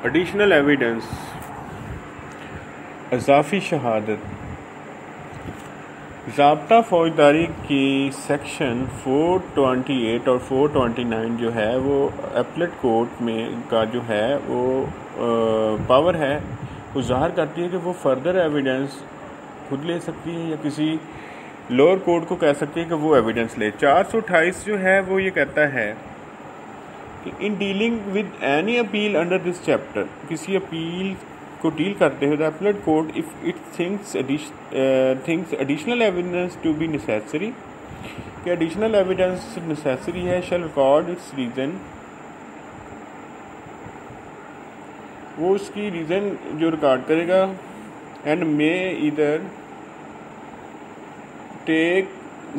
Additional evidence इजाफी शहादत ज़ाब्ता फौजदारी की सेक्शन 428 और 429 जो है वो एपलेट कोर्ट में का जो है वो पावर है वो ज़ाहिर करती है कि वो फर्दर एविडेंस खुद ले सकती है या किसी लोअर कोर्ट को कह सकती है कि वो एविडेंस ले। 428 जो है वो ये कहता है कि in dealing with any appeal under this chapter, किसी अपील को डील करते हुए the appellate court if it thinks additional evidence to be necessary, कि एडिशनल एविडेंस नेसेसरी है, शैल रिकॉर्ड इट्स रीज़न, वो उसकी रीज़न जो रिकॉर्ड करेगा, एंड मे इधर टेक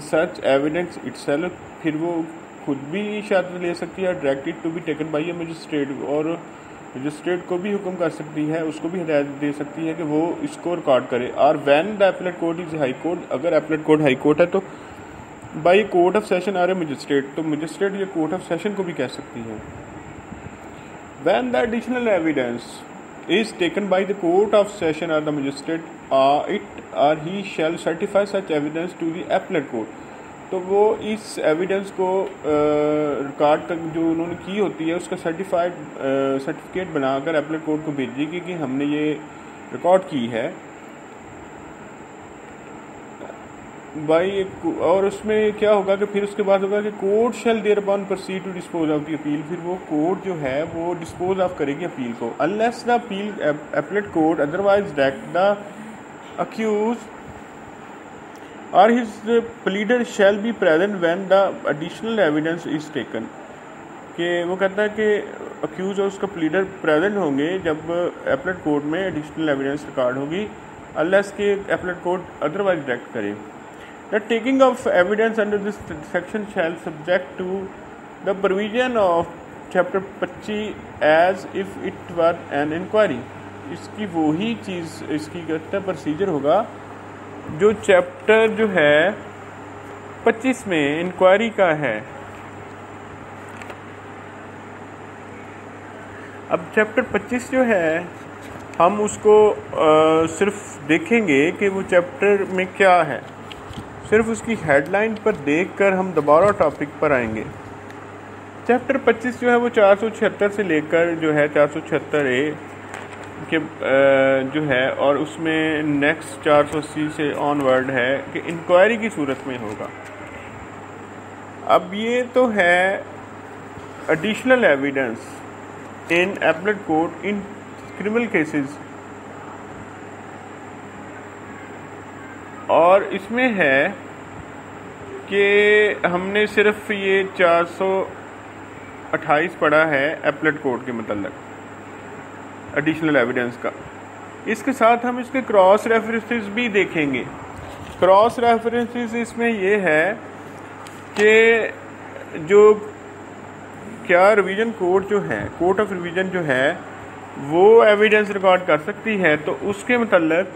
सच एविडेंस इटसेल्फ, फिर वो खुद भी शहादत ले सकती है, directed to be taken by a magistrate, और मजिस्ट्रेट को भी हुक्म कर सकती है, उसको भी हिदायत दे सकती है कि वो इसको रिकॉर्ड करे। और when the appellate court is high court, अगर एपलेट कोर्ट हाई कोर्ट है तो by court of session or a magistrate, तो मजिस्ट्रेट या कोर्ट ऑफ सेशन को भी कह सकती है। When the additional evidence is taken by the court of session or the magistrate it or he shall certify such evidence to the appellate court, तो वो इस एविडेंस को रिकॉर्ड कर जो उन्होंने की होती है उसका सर्टिफिकेट बनाकर एपलेट कोर्ट को भेजेगी कि हमने ये रिकॉर्ड की है भाई। और उसमें क्या होगा कि फिर उसके बाद होगा कि court shall thereupon proceed to dispose of the appeal, फिर वो कोर्ट जो है वो डिस्पोज ऑफ करेगी अपील को, unless the appeal appellate court otherwise direct the accused or his pleader shall be present when the additional evidence is taken, कि वो कहता है कि अक्यूज और उसका प्लीडर प्रेजेंट होंगे जब एपलेट कोर्ट में एडिशनल एविडेंस रिकॉर्ड होगी, अनलेस के एपलेट कोर्ट अदरवाइज डायरेक्ट करे। The taking of evidence under this section shall subject to the provision of chapter 25 as if it were an inquiry, इसकी वही चीज़ इसकी कहता प्रोसीजर होगा जो चैप्टर जो है 25 में इंक्वायरी का है। अब चैप्टर 25 जो है हम उसको सिर्फ देखेंगे कि वो चैप्टर में क्या है, सिर्फ उसकी हेडलाइन पर देखकर हम दोबारा टॉपिक पर आएंगे। चैप्टर 25 जो है वो 476 से लेकर जो है 476A के जो है और उसमें नेक्स्ट 480 से ऑनवर्ड है कि इंक्वायरी की सूरत में होगा। अब ये तो है additional evidence in appellate court in criminal cases, और इसमें है कि हमने सिर्फ ये 428 पढ़ा है एपलेट कोर्ट के मतलब एडिशनल एविडेंस का। इसके साथ हम इसके क्रॉस रेफरेंसेस भी देखेंगे। क्रॉस रेफरेंसेस इसमें ये है कि जो क्या रिवीजन कोर्ट जो है, कोर्ट ऑफ रिवीजन जो है वो एविडेंस रिकॉर्ड कर सकती है, तो उसके मतलब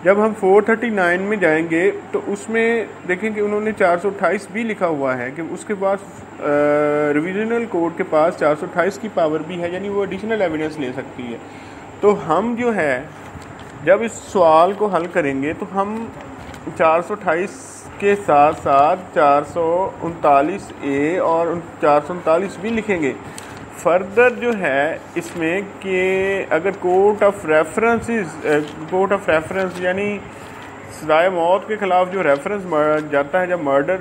जब हम 439 में जाएंगे तो उसमें देखेंगे उन्होंने 428 भी लिखा हुआ है कि उसके पास रिविजनल कोर्ट के पास 428 की पावर भी है, यानी वो एडिशनल एविडेंस ले सकती है। तो हम जो है जब इस सवाल को हल करेंगे तो हम 428 के साथ साथ 439A और 439 भी लिखेंगे। फर्दर जो है इसमें कि अगर कोर्ट ऑफ रेफरेंस यानी सजाए मौत के ख़िलाफ़ जो रेफरेंस जाता है, जब मर्डर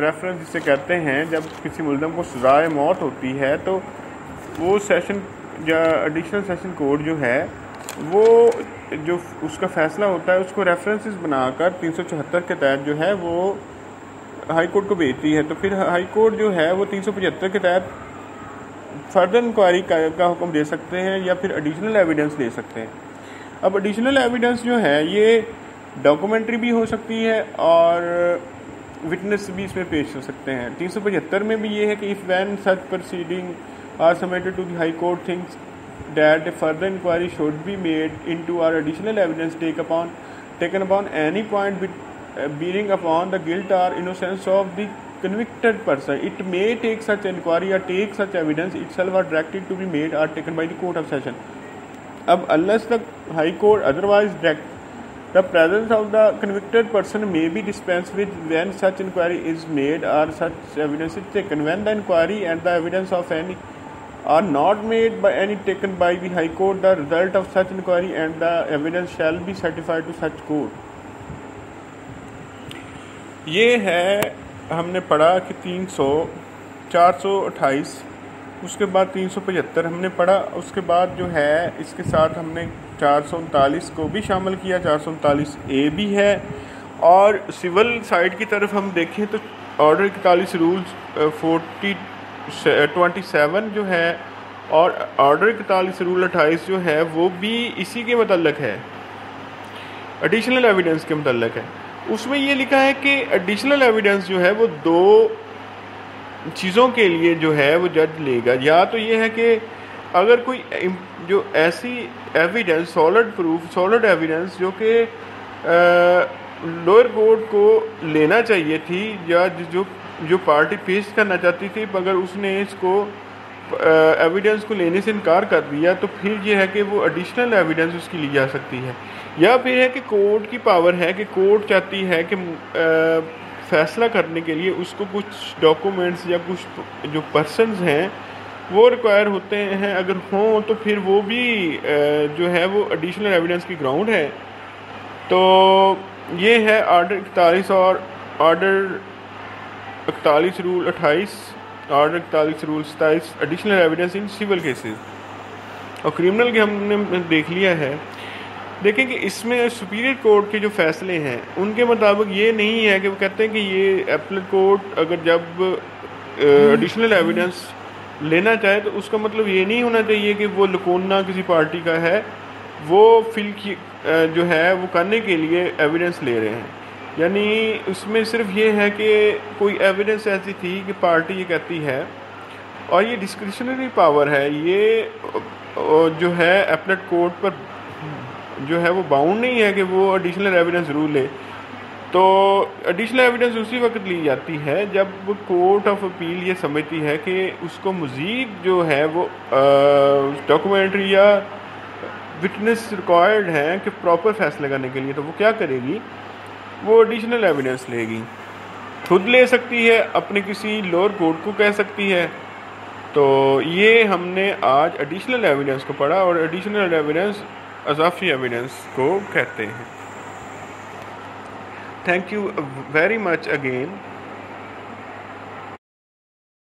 रेफरेंस जिसे कहते हैं, जब किसी मुल्ज़म को सजाए मौत होती है तो वो सेशन या एडिशनल सेशन कोर्ट जो है वो जो उसका फ़ैसला होता है उसको रेफरेंसेस बनाकर 374 के तहत जो है वो हाई कोर्ट को भेजती है। तो फिर हाई कोर्ट जो है वो 375 के तहत फर्दर इंक्वायरी का हुक्म दे सकते हैं या फिर एडिशनल एविडेंस ले सकते हैं। अब एडिशनल एविडेंस जो है ये डॉक्यूमेंट्री भी हो सकती है और विटनेस भी इसमें पेश हो सकते हैं। 375 में भी ये है कि if when such proceeding are submitted to the high court things that further inquiry should be made into or additional evidence taken upon any point bearing upon the guilt or innocence of the convicted person, it may take such inquiry or take such evidence itself are directed to be made or taken by the court of session. अब unless the high court otherwise direct, the presence of the convicted person may be dispensed with when such inquiry is made or such evidence is taken. When the inquiry and the evidence of any are not made by any taken by the high court, the result of such inquiry and the evidence shall be certified to such court. ये है हमने पढ़ा कि 428, उसके बाद 375 हमने पढ़ा, उसके बाद जो है इसके साथ हमने 439 को भी शामिल किया, 439 ए भी है। और सिविल साइड की तरफ हम देखें तो ऑर्डर 41 रूल्स 27 जो है और ऑर्डर 41 रूल 28 जो है वो भी इसी के मतलब है, एडिशनल एविडेंस के मतलब है। उसमें ये लिखा है कि एडिशनल एविडेंस जो है वो दो चीज़ों के लिए जो है वो जज लेगा। या तो ये है कि अगर कोई जो ऐसी evidence solid proof solid evidence जो कि लोअर कोर्ट को लेना चाहिए थी या जो पार्टी पेश करना चाहती थी, मगर उसने इसको एविडेंस को लेने से इनकार कर दिया, तो फिर ये है कि वो एडिशनल एविडेंस उसकी ली जा सकती है। या फिर है कि कोर्ट की पावर है कि कोर्ट चाहती है कि फैसला करने के लिए उसको कुछ डॉक्यूमेंट्स या कुछ जो पर्सन्स हैं वो रिक्वायर होते हैं, अगर हों तो फिर वो भी जो है वो एडिशनल एविडेंस की ग्राउंड है। तो ये है ऑर्डर 41 और order 41 rule 28, order 41 rule 27 additional evidence in civil cases. और क्रिमिनल के हमने देख लिया है। देखें कि इसमें सुपीरियर कोर्ट के जो फैसले हैं उनके मुताबिक ये नहीं है कि वो कहते हैं कि ये एपलेट कोर्ट अगर जब एडिशनल एविडेंस लेना चाहे तो उसका मतलब ये नहीं होना चाहिए कि वो लकोना किसी पार्टी का है, वो फिल की जो है वो करने के लिए एविडेंस ले रहे हैं। यानी उसमें सिर्फ ये है कि कोई एविडेंस ऐसी थी कि पार्टी ये कहती है, और ये डिस्क्रिशनरी पावर है, ये जो है एपलेट कोर्ट पर जो है वो बाउंड नहीं है कि वो एडिशनल एविडेंस ज़रूर ले। तो एडिशनल एविडेंस उसी वक्त ली जाती है जब कोर्ट ऑफ अपील ये समझती है कि उसको मज़ीद जो है वो डॉक्यूमेंट्री या विटनेस रिक्वायर्ड है कि प्रॉपर फैसले करने के लिए। तो वो क्या करेगी, वो एडिशनल एविडेंस लेगी, खुद ले सकती है, अपने किसी लोअर कोर्ट को कह सकती है। तो ये हमने आज एडिशनल एविडेंस को पढ़ा, और एडिशनल एविडेंस अज़ाफ़ी एविडेंस को कहते हैं। Thank you very much again.